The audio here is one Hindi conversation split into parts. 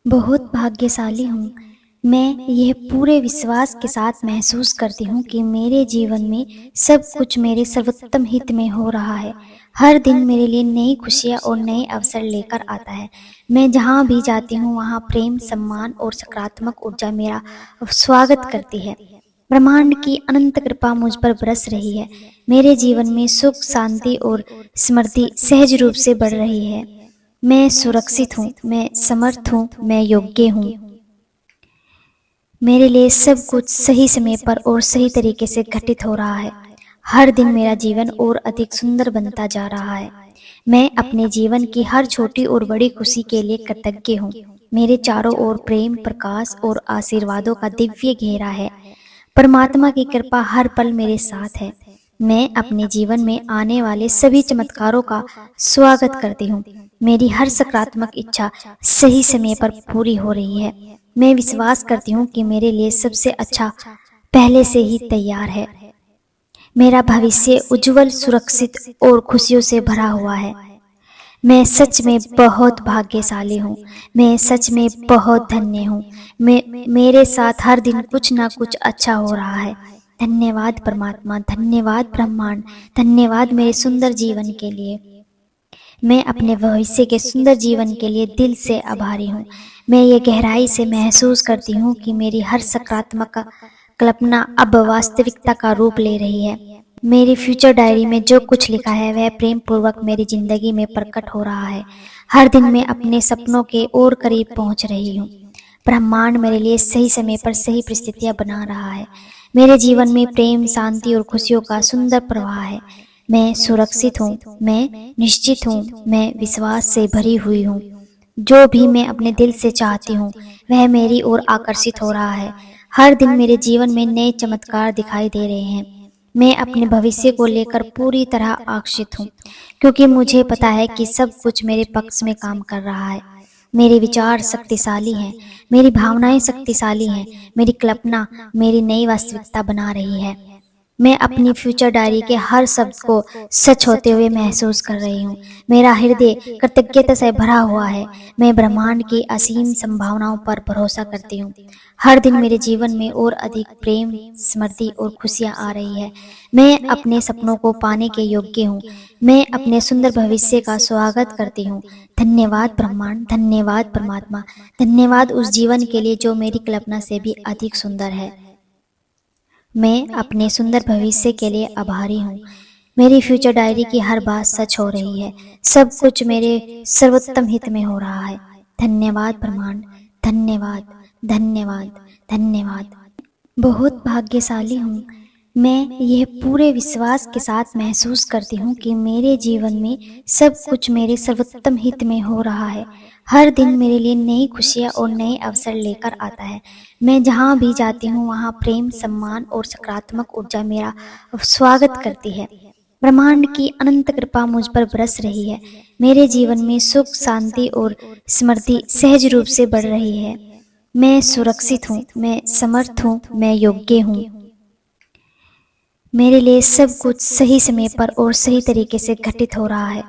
बहुत भाग्यशाली हूँ। मैं यह पूरे विश्वास के साथ महसूस करती हूँ कि मेरे जीवन में सब कुछ मेरे सर्वोत्तम हित में हो रहा है। हर दिन मेरे लिए नई खुशियाँ और नए अवसर लेकर आता है। मैं जहाँ भी जाती हूँ वहाँ प्रेम, सम्मान और सकारात्मक ऊर्जा मेरा स्वागत करती है। ब्रह्मांड की अनंत कृपा मुझ पर बरस रही है। मेरे जीवन में सुख, शांति और समृद्धि सहज रूप से बढ़ रही है। मैं सुरक्षित हूँ, मैं समर्थ हूँ, मैं योग्य हूँ। मेरे लिए सब कुछ सही समय पर और सही तरीके से घटित हो रहा है। हर दिन मेरा जीवन और अधिक सुंदर बनता जा रहा है। मैं अपने जीवन की हर छोटी और बड़ी खुशी के लिए कृतज्ञ हूँ। मेरे चारों ओर प्रेम, प्रकाश और आशीर्वादों का दिव्य घेरा है। परमात्मा की कृपा हर पल मेरे साथ है। मैं अपने जीवन में आने वाले सभी चमत्कारों का स्वागत करती हूँ। मेरी हर सकारात्मक इच्छा सही समय पर पूरी हो रही है। मैं विश्वास करती हूँ कि मेरे लिए सबसे अच्छा पहले से ही तैयार है। मेरा भविष्य उज्जवल, सुरक्षित और खुशियों से भरा हुआ है। मैं सच में बहुत भाग्यशाली हूँ। मैं सच में बहुत धन्य हूँ। मेरे साथ हर दिन कुछ ना कुछ अच्छा हो रहा है। धन्यवाद परमात्मा, धन्यवाद ब्रह्मांड, धन्यवाद मेरे सुंदर जीवन के लिए। मैं अपने भविष्य के सुंदर जीवन के लिए दिल से आभारी हूँ। मैं ये गहराई से महसूस करती हूँ कि मेरी हर सकारात्मक कल्पना अब वास्तविकता का रूप ले रही है। मेरी फ्यूचर डायरी में जो कुछ लिखा है वह प्रेम पूर्वक मेरी जिंदगी में प्रकट हो रहा है। हर दिन मैं अपने सपनों के और करीब पहुंच रही हूँ। ब्रह्मांड मेरे लिए सही समय पर सही परिस्थितियां बना रहा है। मेरे जीवन में प्रेम, शांति और खुशियों का सुंदर प्रवाह है। मैं सुरक्षित हूँ, मैं निश्चित हूँ, मैं विश्वास से भरी हुई हूँ। जो भी मैं अपने दिल से चाहती हूँ वह मेरी ओर आकर्षित हो रहा है। हर दिन मेरे जीवन में नए चमत्कार दिखाई दे रहे हैं। मैं अपने भविष्य को लेकर पूरी तरह आकर्षित हूँ, क्योंकि मुझे पता है कि सब कुछ मेरे पक्ष में काम कर रहा है। मेरे विचार शक्तिशाली हैं, मेरी भावनाएं शक्तिशाली हैं, मेरी कल्पना मेरी नई वास्तविकता बना रही है। मैं अपनी फ्यूचर डायरी के हर शब्द को सच होते हुए महसूस कर रही हूँ। मेरा हृदय कृतज्ञता से भरा हुआ है। मैं ब्रह्मांड की असीम संभावनाओं पर भरोसा करती हूँ। हर दिन मेरे जीवन में और अधिक प्रेम, समृद्धि और खुशियाँ आ रही है। मैं अपने सपनों को पाने के योग्य हूँ। मैं अपने सुंदर भविष्य का स्वागत करती हूँ। धन्यवाद ब्रह्मांड, धन्यवाद परमात्मा, धन्यवाद उस जीवन के लिए जो मेरी कल्पना से भी अधिक सुंदर है। मैं अपने सुंदर भविष्य के लिए आभारी हूँ। मेरी फ्यूचर डायरी की हर बात सच हो रही है। सब कुछ मेरे सर्वोत्तम हित में हो रहा है। धन्यवाद ब्रह्मांड, धन्यवाद, धन्यवाद, धन्यवाद। बहुत भाग्यशाली हूँ। मैं यह पूरे विश्वास के साथ महसूस करती हूँ कि मेरे जीवन में सब कुछ मेरे सर्वोत्तम हित में हो रहा है। हर दिन मेरे लिए नई खुशियाँ और नए अवसर लेकर आता है। मैं जहाँ भी जाती हूँ वहाँ प्रेम, सम्मान और सकारात्मक ऊर्जा मेरा स्वागत करती है। ब्रह्मांड की अनंत कृपा मुझ पर बरस रही है। मेरे जीवन में सुख, शांति और समृद्धि सहज रूप से बढ़ रही है। मैं सुरक्षित हूँ, मैं समर्थ हूँ, मैं योग्य हूँ। मेरे लिए सब कुछ सही समय पर और सही तरीके से घटित हो रहा है।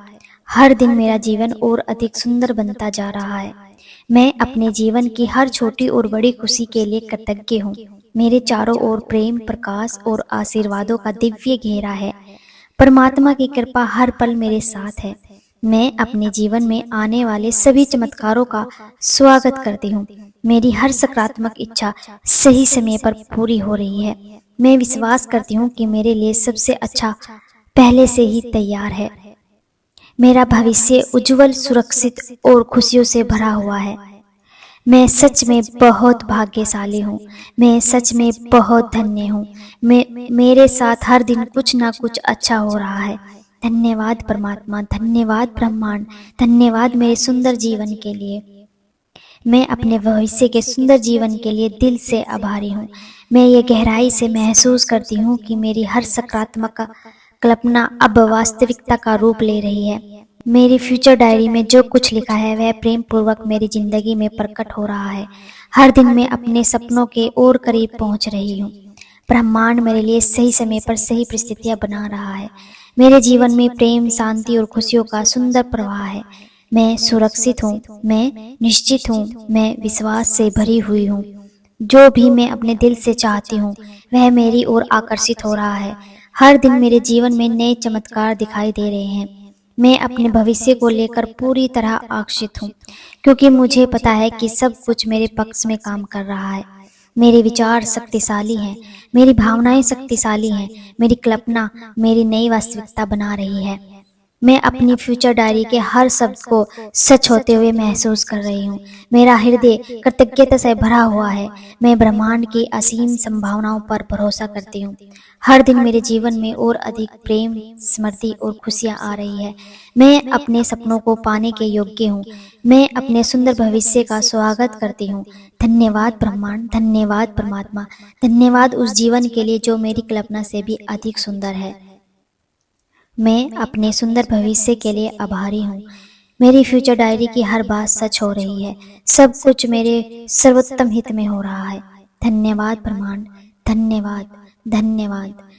हर दिन मेरा जीवन और अधिक सुंदर बनता जा रहा है। मैं अपने जीवन की हर छोटी और बड़ी खुशी के लिए कृतज्ञ हूँ। मेरे चारों ओर प्रेम, प्रकाश और आशीर्वादों का दिव्य घेरा है। परमात्मा की कृपा हर पल मेरे साथ है। मैं अपने जीवन में आने वाले सभी चमत्कारों का स्वागत करती हूँ। मेरी हर सकारात्मक इच्छा सही समय पर पूरी हो रही है। मैं विश्वास करती हूँ कि मेरे लिए सबसे अच्छा पहले से ही तैयार है। मेरा भविष्य उज्जवल, सुरक्षित और खुशियों से भरा हुआ है। मैं सच में बहुत भाग्यशाली हूँ। मैं सच में बहुत धन्य हूँ। मेरे साथ हर दिन कुछ ना कुछ अच्छा हो रहा है। धन्यवाद परमात्मा, धन्यवाद ब्रह्मांड, धन्यवाद मेरे सुंदर जीवन के लिए। मैं अपने भविष्य के सुंदर जीवन के लिए दिल से आभारी हूँ। मैं ये गहराई से महसूस करती हूँ कि मेरी हर सकारात्मक कल्पना अब वास्तविकता का रूप ले रही है। मेरी फ्यूचर डायरी में जो कुछ लिखा है वह प्रेम पूर्वक मेरी जिंदगी में प्रकट हो रहा है। हर दिन मैं अपने सपनों के और करीब पहुंच रही हूँ। ब्रह्मांड मेरे लिए सही समय पर सही परिस्थितियां बना रहा है। मेरे जीवन में प्रेम, शांति और खुशियों का सुंदर प्रवाह है। मैं सुरक्षित हूँ, मैं निश्चित हूँ, मैं विश्वास से भरी हुई हूँ। जो भी मैं अपने दिल से चाहती हूँ वह मेरी ओर आकर्षित हो रहा है। हर दिन मेरे जीवन में नए चमत्कार दिखाई दे रहे हैं। मैं अपने भविष्य को लेकर पूरी तरह आकर्षित हूँ, क्योंकि मुझे पता है कि सब कुछ मेरे पक्ष में काम कर रहा है। मेरे विचार शक्तिशाली हैं, मेरी भावनाएं शक्तिशाली हैं, मेरी कल्पना मेरी नई वास्तविकता बना रही है। मैं अपनी फ्यूचर डायरी के हर शब्द को सच होते हुए महसूस कर रही हूँ। मेरा हृदय कृतज्ञता से भरा हुआ है। मैं ब्रह्मांड की असीम संभावनाओं पर भरोसा करती हूँ। हर दिन मेरे जीवन में और अधिक प्रेम, समृद्धि और खुशियाँ आ रही है। मैं अपने सपनों को पाने के योग्य हूँ। मैं अपने सुंदर भविष्य का स्वागत करती हूँ। धन्यवाद ब्रह्मांड, धन्यवाद परमात्मा, धन्यवाद उस जीवन के लिए जो मेरी कल्पना से भी अधिक सुंदर है। मैं अपने सुंदर भविष्य के लिए आभारी हूँ। मेरी फ्यूचर डायरी की हर बात सच हो रही है। सब कुछ मेरे सर्वोत्तम हित में हो रहा है। धन्यवाद ब्रह्मांड, धन्यवाद, धन्यवाद।